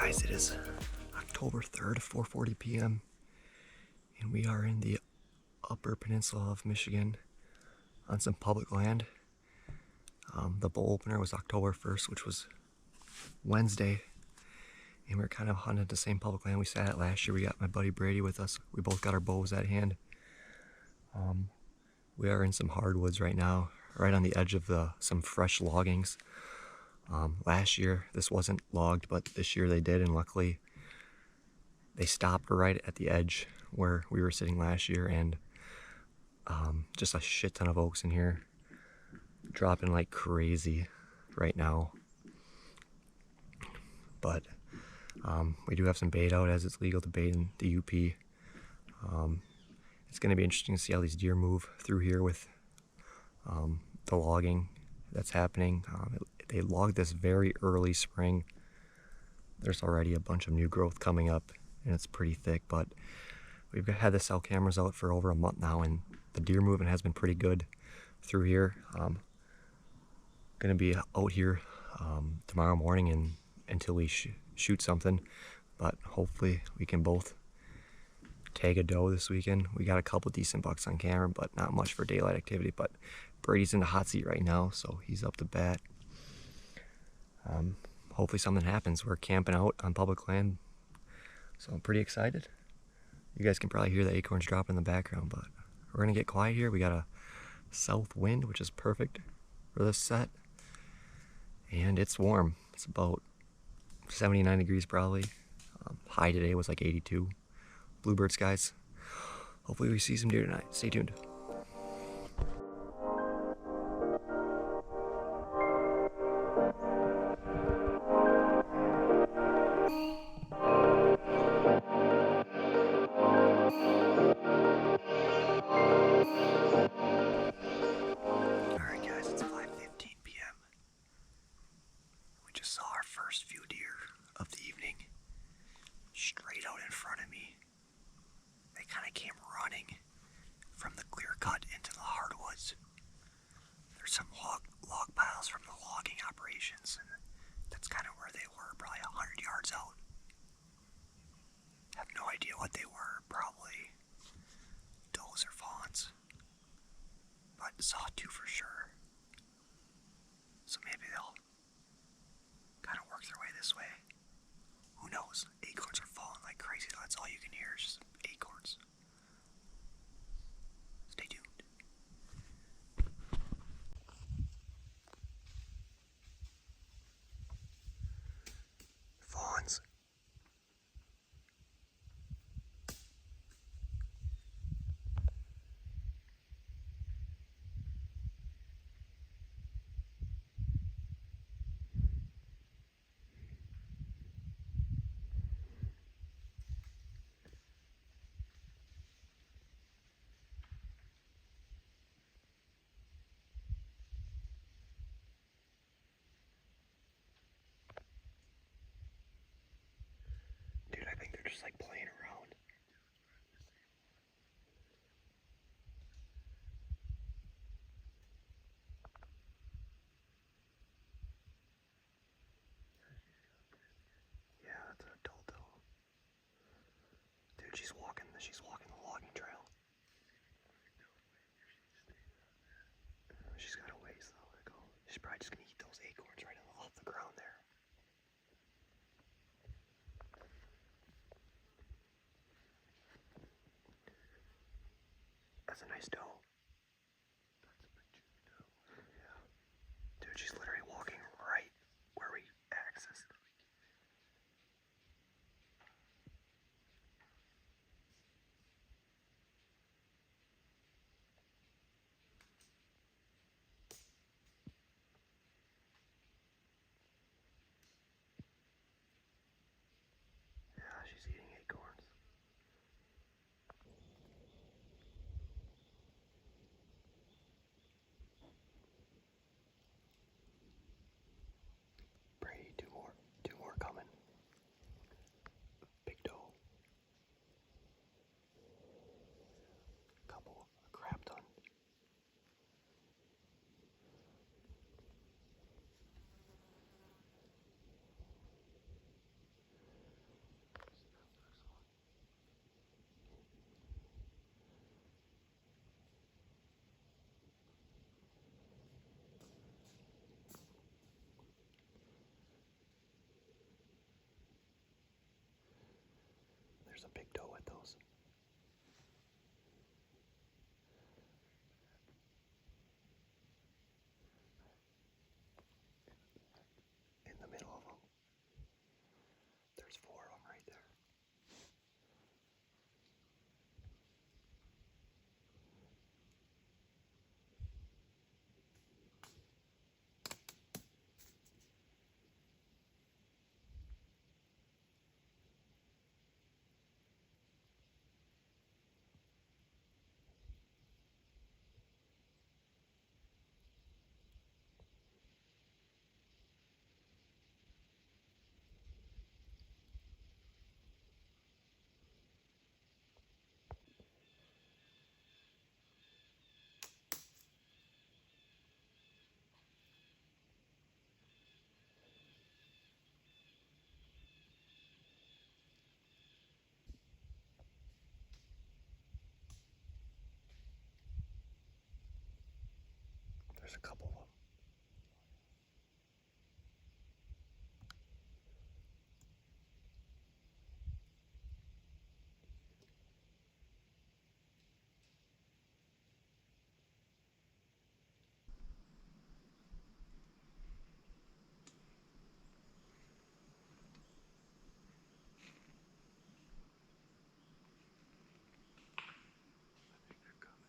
Guys, it is October 3rd, 4:40 p.m. and we are in the upper peninsula of Michigan on some public land. The bowl opener was October 1st, which was Wednesday, and we're kind of hunting the same public land we sat at last year. We got my buddy Brady with us. We both got our bows at hand. We are in some hardwoods right now, right on the edge of some fresh loggings. Last year this wasn't logged, but this year they did, and luckily they stopped right at the edge where we were sitting last year, and just a shit ton of oaks in here, dropping like crazy right now. But we do have some bait out, as it's legal to bait in the UP. It's going to be interesting to see how these deer move through here with the logging that's happening. They logged this very early spring. There's already a bunch of new growth coming up, and it's pretty thick, but we've had the cell cameras out for over a month now, and the deer movement has been pretty good through here. Going to be out here tomorrow morning and until we shoot something, but hopefully we can both tag a doe this weekend. We got a couple decent bucks on camera, but not much for daylight activity. But Brady's in the hot seat right now, so he's up to bat. Hopefully something happens. We're camping out on public land, so I'm pretty excited. You guys can probably hear the acorns dropping in the background, but we're gonna get quiet here. We got a south wind, which is perfect for this set, and it's warm. It's about 79 degrees probably. High today was like 82. Bluebird skies. Hopefully we see some deer tonight. Stay tuned. Alright guys, it's 5:15 p.m. We just saw our first few deer of the evening straight out in front of me. They kind of came running from the clear cut into the hardwoods. There's some log piles from the logging operations, and that's kind of where they were, probably 100 yards out. Have no idea what they were, probably does or fawns, but saw two for sure. So maybe they'll kind of work their way this way. Who knows? Acorns are falling like crazy, though. That's all you can hear is just acorns. Stay tuned. Fawns. Dude, I think they're just like playing around. Yeah, that's an adult doe. Dude, she's walking the logging trail. She's got a ways though to go. She's probably just gonna eat those acorns right off the ground there. That's a nice doe. Yeah. Dude, she's literally walking right where we accessed. Yeah, she's eating acorns. There's a big doe with those. In the middle of them. There's 4 of them right there. There's a couple of them. I think they're coming.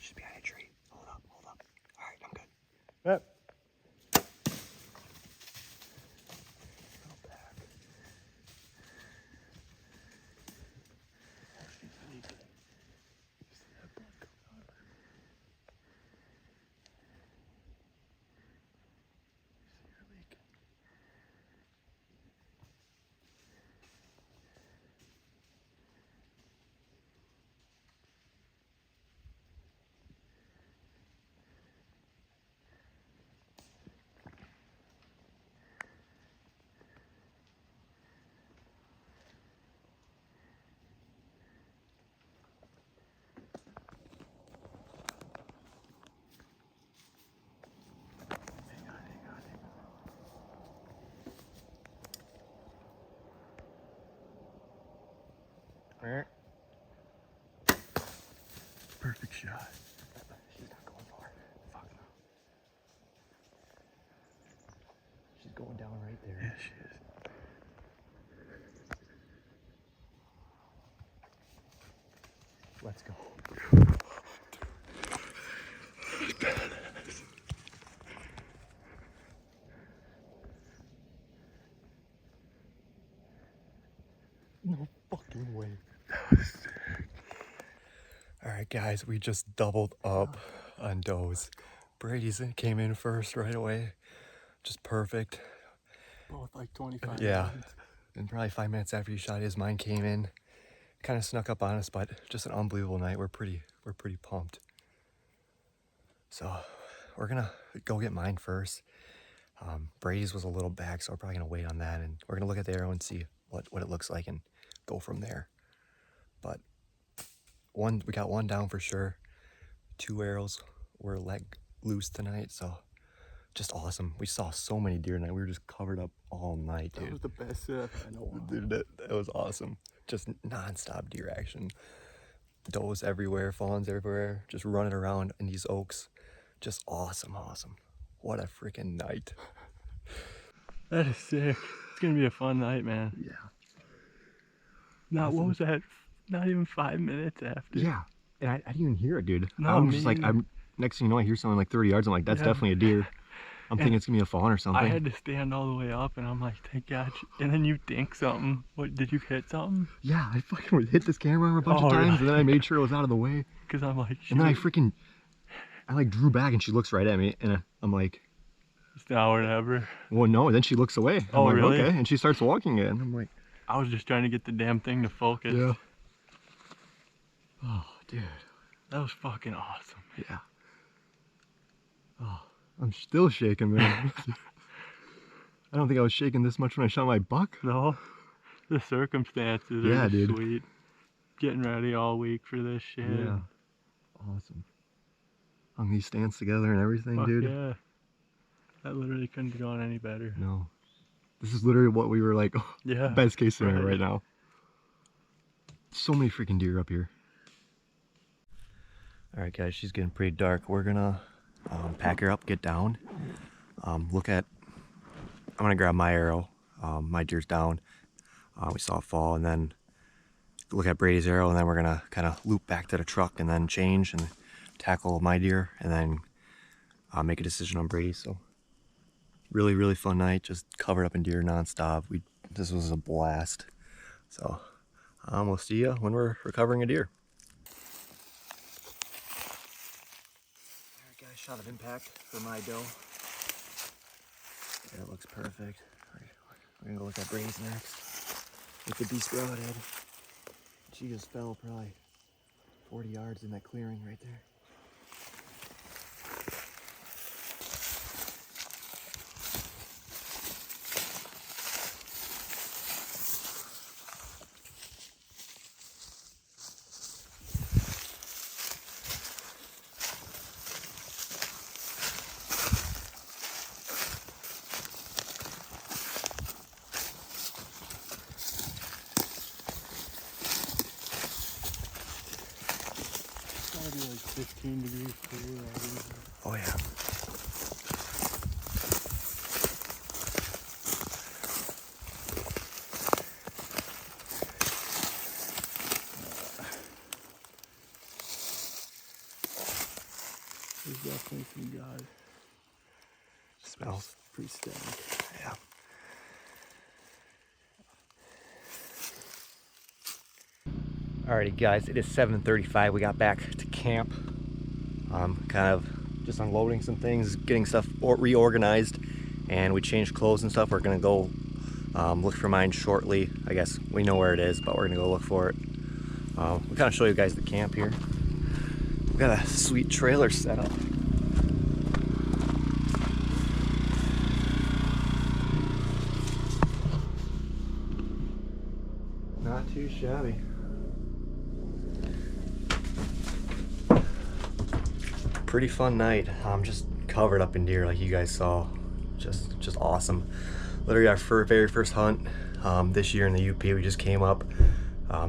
She's behind a tree. Hold up, hold up. All right, I'm good. Yep. Go back. Oh, she's leaking. You see that blood coming out of her? You see her leaking? Hang on, hang on, hang on. Alright. Perfect shot. She's not going far. Fuck no. She's going down right there. Yeah, she is. Let's go. No fucking way. That was sick. Alright guys, we just doubled up on does. Brady's came in first right away. Just perfect. Both like 25 Yeah. yards. And probably 5 minutes after he shot his, mine came in. Kind of snuck up on us, but just an unbelievable night. We're pretty pumped. So we're gonna go get mine first. Brady's was a little back, so we're probably gonna wait on that, and we're gonna look at the arrow and see what it looks like and go from there. But we got one down for sure. 2 arrows were let loose tonight, so just awesome. We saw so many deer tonight. We were just covered up all night, dude. That was the best set I know. Dude, that was awesome. Just non-stop deer action. Does everywhere, fawns everywhere, just running around in these oaks. Just awesome. What a freaking night. That is sick. It's gonna be a fun night, man. Yeah. What was that? Not even 5 minutes after. Yeah. And I didn't even hear it, dude. No, I'm me just like, neither. next thing you know, I hear something like 30 yards. I'm like, that's Yeah. definitely a deer. I'm thinking it's gonna be a fawn or something. I had to stand all the way up, and I'm like, thank God. And then you think something. What, did you hit something? Yeah, I fucking hit this camera a bunch of times, and then I made sure it was out of the way. Because I'm like, And then I like drew back, and she looks right at me, and I'm like, it's now or never. well, no. And then she looks away. I'm Oh, like, really? okay. And she starts walking again. I'm like, I was just trying to get the damn thing to focus. yeah. Oh, dude. That was fucking awesome. Yeah. Oh, I'm still shaking, man. I don't think I was shaking this much when I shot my buck. No, the circumstances Yeah, are just dude. sweet. Getting ready all week for this shit. Yeah. Awesome. Hung these stands together and everything, Fuck dude. yeah. That literally couldn't have gone any better. No. This is literally what we were like, Yeah. best case scenario right now. So many freaking deer up here. All right, guys, she's getting pretty dark. We're gonna pack her up, get down, I'm gonna grab my arrow. My deer's down. We saw it fall, and then look at Brady's arrow, and then we're gonna kind of loop back to the truck and then change and tackle my deer, and then make a decision on Brady. So really fun night, just covered up in deer nonstop. This was a blast. So we'll see you when we're recovering a deer. Alright guys, shot of impact for my doe. Yeah, it looks perfect. We're gonna go look at Brady's next. With the beast broadhead. She just fell probably 40 yards in that clearing right there. It's gotta be like 15 degrees cooler already. Oh yeah. There's definitely some guys. Smells. Pretty static. Yeah. Alrighty guys, it is 7:35. We got back to camp. Kind of just unloading some things, getting stuff reorganized, and we changed clothes and stuff. We're gonna go look for mine shortly. I guess we know where it is, but we're gonna go look for it. We'll kind of show you guys the camp here. We've got a sweet trailer set up. Not too shabby. Pretty fun night. Just covered up in deer like you guys saw. Just awesome. Literally our very first hunt this year in the UP. We just came up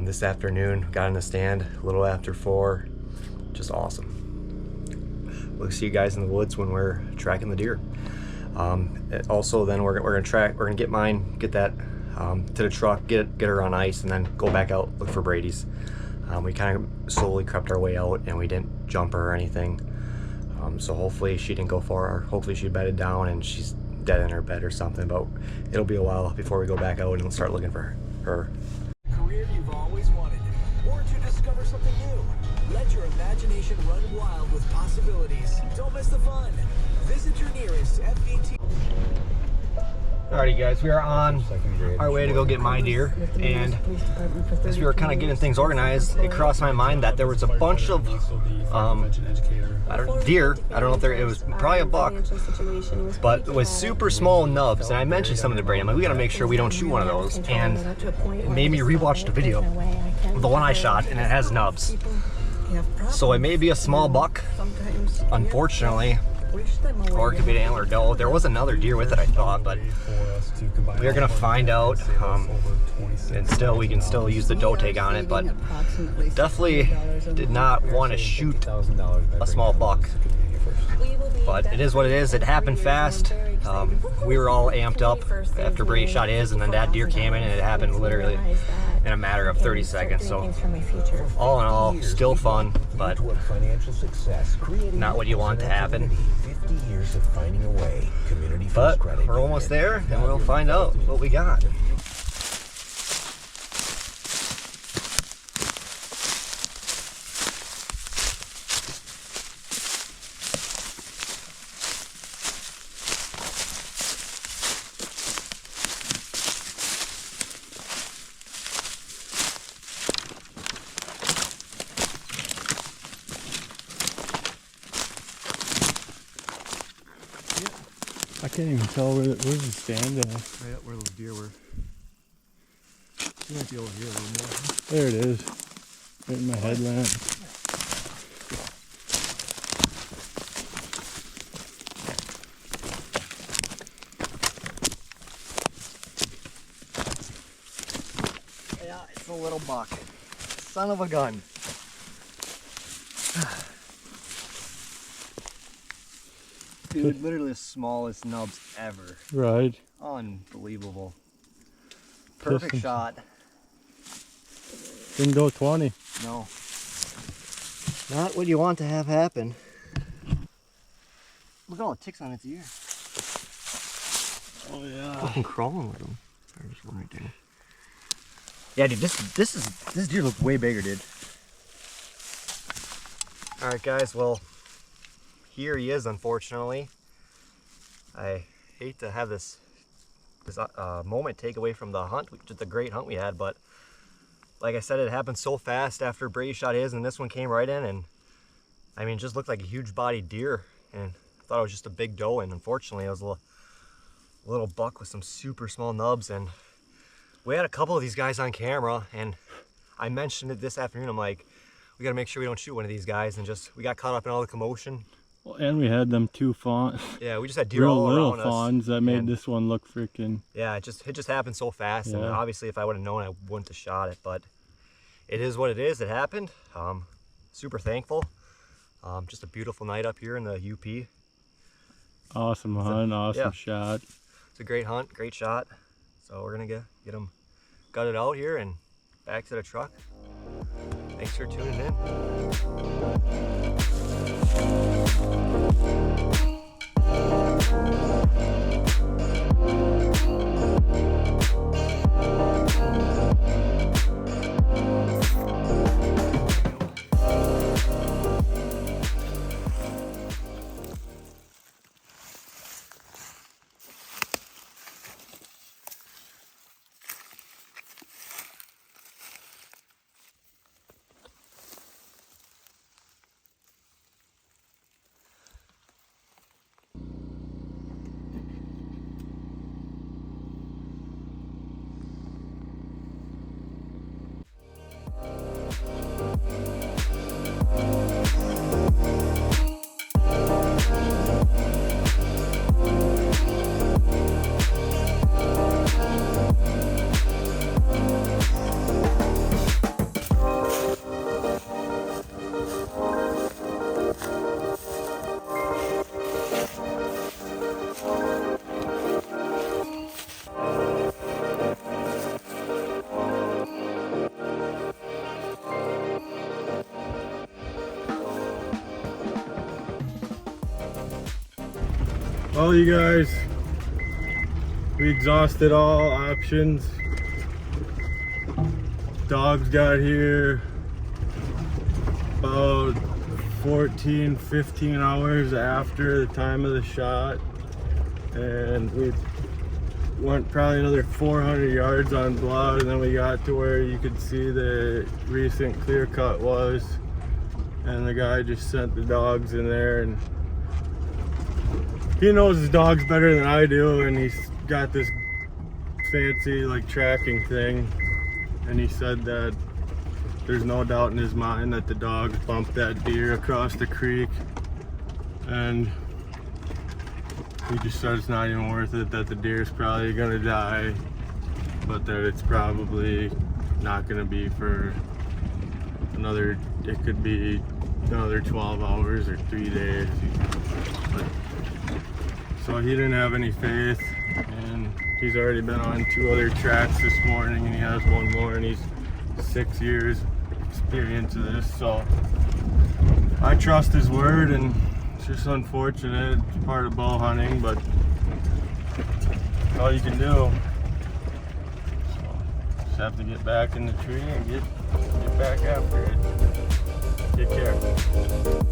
this afternoon, got in the stand a little after 4. Just awesome. We'll see you guys in the woods when we're tracking the deer. Also, then we're gonna get mine, get that to the truck, get her on ice, and then go back out, look for Brady's. We kind of slowly crept our way out, and we didn't jump her or anything. So hopefully she didn't go far. Hopefully she bedded down and she's dead in her bed or something. But it'll be a while before we go back out and we'll start looking for her. Career you've always wanted, or to discover something new. Let your imagination run wild with possibilities. Don't miss the fun. Visit your nearest FET. Alrighty guys, we are on our way to go get my deer, and as we were kind of getting things organized, it crossed my mind that there was a bunch of deer. I don't know if it was probably a buck, but it was super small nubs, and I mentioned something to Brady. I'm like, we gotta make sure we don't shoot one of those, and it made me rewatch the video, the one I shot, and it has nubs. So it may be a small buck, unfortunately, or it could be an antler doe. There was another deer with it, I thought, but we're gonna find out. And still, we can still use the doe tag on it, but definitely did not want to shoot a small buck. But it is what it is. It happened fast. We were all amped up after Brady shot his, and then that deer came in, and it happened literally in a matter of 30 seconds. So all in all, still fun, but not what you want to happen. But we're almost there, and we'll find out what we got. I can't even tell where's the stand at. Right up where those deer were. You might be over here a little more. There it is. Right in my headlamp. Yeah, it's a little buck. Son of a gun. Dude, literally the smallest nubs ever. Right. Unbelievable. Perfect Distance. shot. Didn't go 20. No. Not what you want to have happen. Look at all the ticks on its ear. Oh yeah. Fucking crawling with them. There's just one right there. Yeah, dude, this deer looked way bigger, dude. All right, guys. Well, here he is. Unfortunately, I hate to have this moment take away from the hunt, just a great hunt we had, but like I said, it happened so fast after Brady shot his, and this one came right in, and I mean, it just looked like a huge bodied deer, and I thought it was just a big doe, and unfortunately, it was a little buck with some super small nubs. And we had a couple of these guys on camera, and I mentioned it this afternoon. I'm like, we gotta make sure we don't shoot one of these guys, and we got caught up in all the commotion. Well, and we had them 2 fawns. Yeah, we just had deer Real all little around us. fawns that made and this one look freaking. Yeah, it just happened so fast, and Yeah. obviously if I would have known, I wouldn't have shot it. But it is what it is. It happened. Super thankful. Just a beautiful night up here in the UP. Awesome hunt, awesome yeah. shot. It's a great hunt, great shot. So we're gonna get them gutted out here and back to the truck. Thanks for tuning in. Well, you guys, we exhausted all options. Dogs got here about 14, 15 hours after the time of the shot, and we went probably another 400 yards on blood, and then we got to where you could see the recent clear cut was, and the guy just sent the dogs in there, and he knows his dogs better than I do, and he's got this fancy like tracking thing, and he said that there's no doubt in his mind that the dogs bumped that deer across the creek, and he just said it's not even worth it, that the deer's probably gonna die, but that it's probably not gonna be for another, it could be another 12 hours or 3 days. But, so he didn't have any faith, and he's already been on 2 other tracks this morning, and he has 1 more, and he's 6 years experience of this, so I trust his word, and it's just unfortunate. It's part of bow hunting, but all you can do. So just have to get back in the tree and get back after it. Take care.